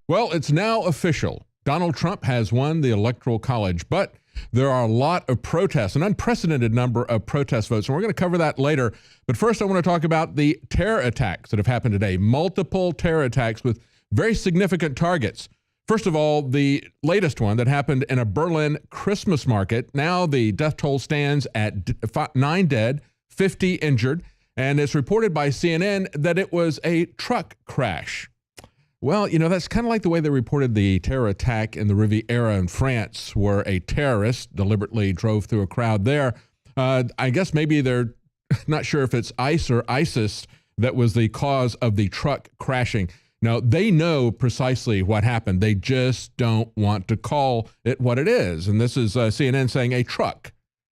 Well, it's now official. Donald Trump has won the Electoral College, but there are a lot of protests, an unprecedented number of protest votes, and we're going to cover that later. But first, I want to talk about the terror attacks that have happened today, multiple terror attacks with very significant targets. First of all, the latest one that happened in a Berlin Christmas market. Now the death toll stands at 9 dead, 50 injured, and it's reported by CNN that it was a truck crash. Well, you know, that's kind of like the way they reported the terror attack in the Riviera in France, where a terrorist deliberately drove through a crowd there. I guess maybe they're not sure if it's ICE or ISIS that was the cause of the truck crashing. Now, they know precisely what happened. They just don't want to call it what it is. And this is CNN saying a truck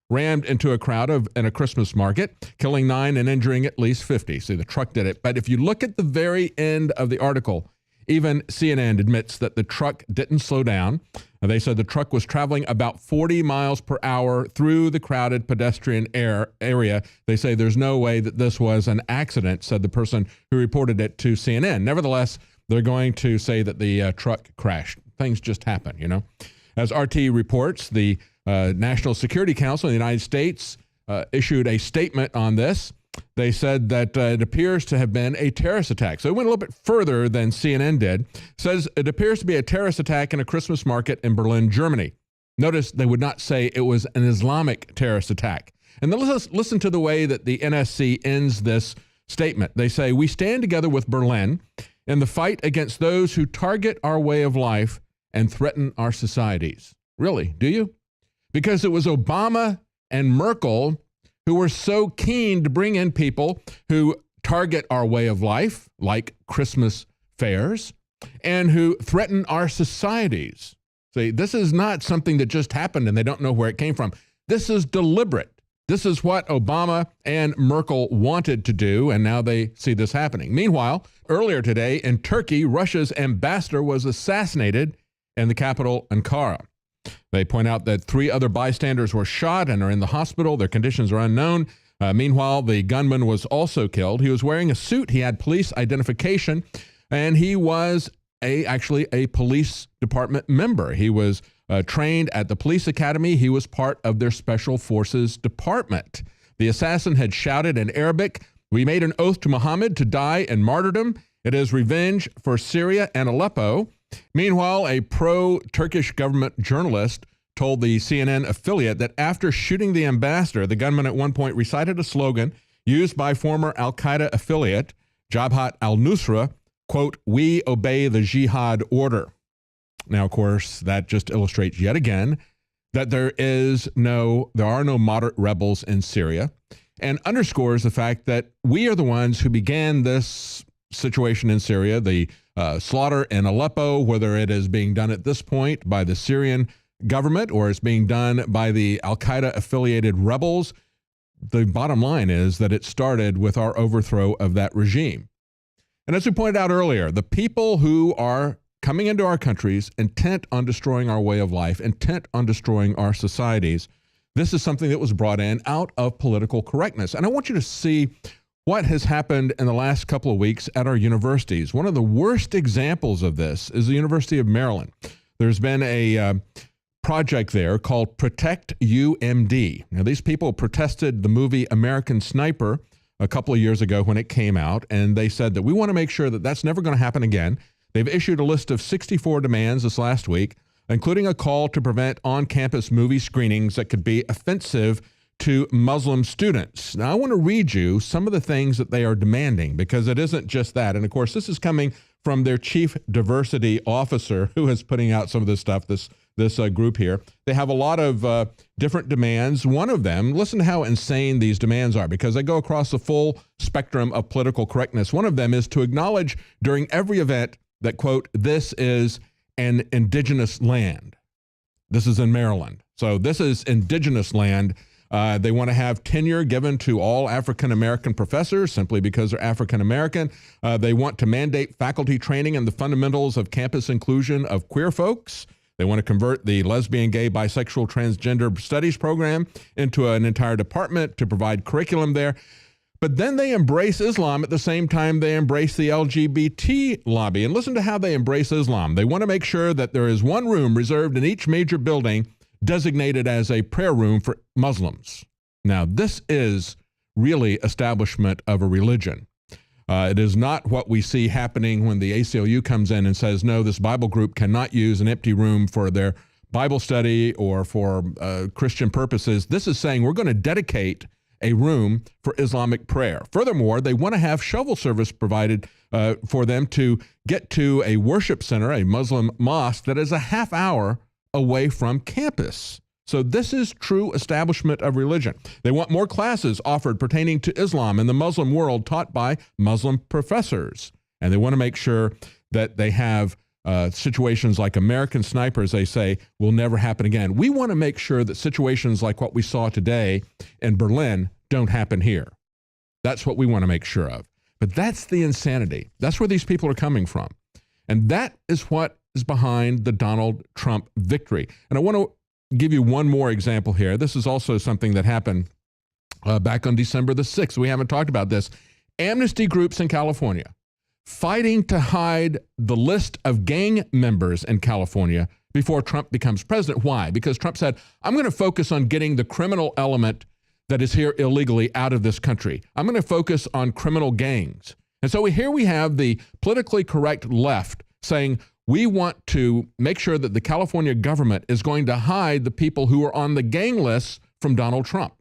rammed into a crowd in a Christmas market, killing 9 and injuring at least 50. See, the truck did it. But if you look at the very end of the article, even CNN admits that the truck didn't slow down. They said the truck was traveling about 40 miles per hour through the crowded pedestrian area. They say there's no way that this was an accident, said the person who reported it to CNN. Nevertheless, they're going to say that the truck crashed. Things just happen, you know. As RT reports, the National Security Council in the United States issued a statement on this. They said that it appears to have been a terrorist attack. So it went a little bit further than CNN did. Says it appears to be a terrorist attack in a Christmas market in Berlin, Germany. Notice they would not say it was an Islamic terrorist attack. And then let's listen to the way that the NSC ends this statement. They say, "We stand together with Berlin in the fight against those who target our way of life and threaten our societies." Really, do you? Because it was Obama and Merkel who were so keen to bring in people who target our way of life, like Christmas fairs, and who threaten our societies. See, this is not something that just happened and they don't know where it came from. This is deliberate. This is what Obama and Merkel wanted to do, and now they see this happening. Meanwhile, earlier today in Turkey, Russia's ambassador was assassinated in the capital, Ankara. They point out that 3 other bystanders were shot and are in the hospital. Their conditions are unknown. Meanwhile, the gunman was also killed. He was wearing a suit. He had police identification, and he was actually a police department member. He was trained at the police academy. He was part of their special forces department. The assassin had shouted in Arabic, "We made an oath to Muhammad to die in martyrdom. It is revenge for Syria and Aleppo." Meanwhile, a pro-Turkish government journalist told the CNN affiliate that after shooting the ambassador, the gunman at one point recited a slogan used by former Al-Qaeda affiliate Jabhat al-Nusra, quote, "We obey the jihad order." Now, of course, that just illustrates yet again that there are no moderate rebels in Syria, and underscores the fact that we are the ones who began this situation in Syria, the slaughter in Aleppo, whether it is being done at this point by the Syrian government or it's being done by the Al-Qaeda affiliated rebels. The bottom line is that it started with our overthrow of that regime. And as we pointed out earlier, the people who are coming into our countries intent on destroying our way of life, intent on destroying our societies, this is something that was brought in out of political correctness. And I want you to see what has happened in the last couple of weeks at our universities. One of the worst examples of this is the University of Maryland. There's been a project there called Protect UMD. Now, these people protested the movie American Sniper a couple of years ago when it came out, and they said that we want to make sure that that's never going to happen again. They've issued a list of 64 demands this last week, including a call to prevent on-campus movie screenings that could be offensive to Muslim students. Now, I want to read you some of the things that they are demanding, because it isn't just that. And of course, this is coming from their chief diversity officer, who is putting out some of this stuff, this group here. They have a lot of different demands. One of them, listen to how insane these demands are, because they go across the full spectrum of political correctness. One of them is to acknowledge during every event that, quote, "this is an indigenous land." This is in Maryland. So this is indigenous land. They want to have tenure given to all African-American professors simply because they're African-American. They want to mandate faculty training in the fundamentals of campus inclusion of queer folks. They want to convert the lesbian, gay, bisexual, transgender studies program into an entire department to provide curriculum there. But then they embrace Islam at the same time they embrace the LGBT lobby. And listen to how they embrace Islam. They want to make sure that there is one room reserved in each major building designated as a prayer room for Muslims. Now, this is really establishment of a religion. It is not what we see happening when the ACLU comes in and says, no, this Bible group cannot use an empty room for their Bible study or for Christian purposes. This is saying we're going to dedicate a room for Islamic prayer. Furthermore, they want to have shuttle service provided for them to get to a worship center, a Muslim mosque that is a half hour away from campus. So this is true establishment of religion. They want more classes offered pertaining to Islam and the Muslim world taught by Muslim professors. And they want to make sure that they have situations like American snipers, they say, will never happen again. We want to make sure that situations like what we saw today in Berlin don't happen here. That's what we want to make sure of. But that's the insanity. That's where these people are coming from. And that is what is behind the Donald Trump victory. And I want to give you one more example here. This is also something that happened back on December the 6th. We haven't talked about this. Amnesty groups in California fighting to hide the list of gang members in California before Trump becomes president. Why? Because Trump said, I'm going to focus on getting the criminal element that is here illegally out of this country. I'm going to focus on criminal gangs. And so here we have the politically correct left saying, we want to make sure that the California government is going to hide the people who are on the gang lists from Donald Trump.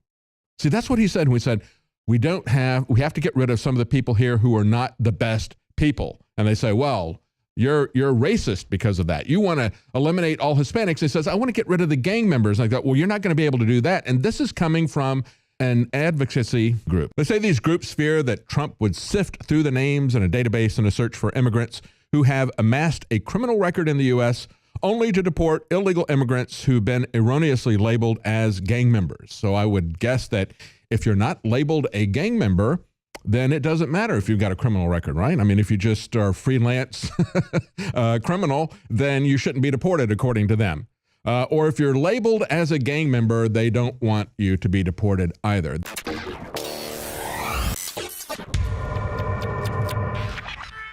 See, that's what he said when he said, we have to get rid of some of the people here who are not the best people. And they say, well, you're racist because of that. You want to eliminate all Hispanics. He says, I want to get rid of the gang members. Like that. Well, you're not going to be able to do that. And this is coming from an advocacy group. They say these groups fear that Trump would sift through the names in a database in a search for immigrants who have amassed a criminal record in the U.S. only to deport illegal immigrants who've been erroneously labeled as gang members. So I would guess that if you're not labeled a gang member, then it doesn't matter if you've got a criminal record, right? I mean, if you just are freelance criminal, then you shouldn't be deported according to them. Or if you're labeled as a gang member, they don't want you to be deported either.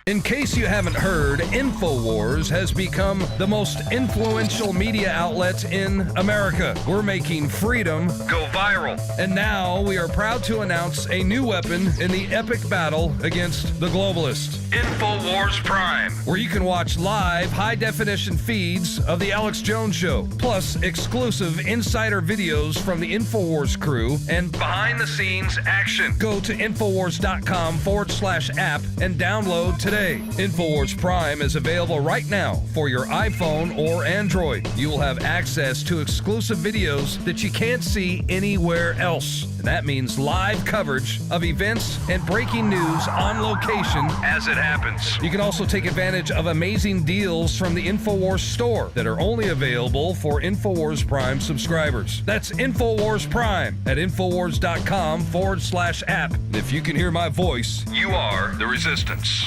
In case you haven't heard, InfoWars has become the most influential media outlet in America. We're making freedom go viral. And now we are proud to announce a new weapon in the epic battle against the globalists. InfoWars Prime, where you can watch live high-definition feeds of The Alex Jones Show, plus exclusive insider videos from the InfoWars crew and behind-the-scenes action. Go to Infowars.com/app and download today. InfoWars Prime is available right now for your iPhone or Android. You will have access to exclusive videos that you can't see anywhere else. And that means live coverage of events and breaking news on location as it happens. You can also take advantage of amazing deals from the InfoWars store that are only available for InfoWars Prime subscribers. That's InfoWars Prime at Infowars.com/app. And if you can hear my voice, you are the resistance.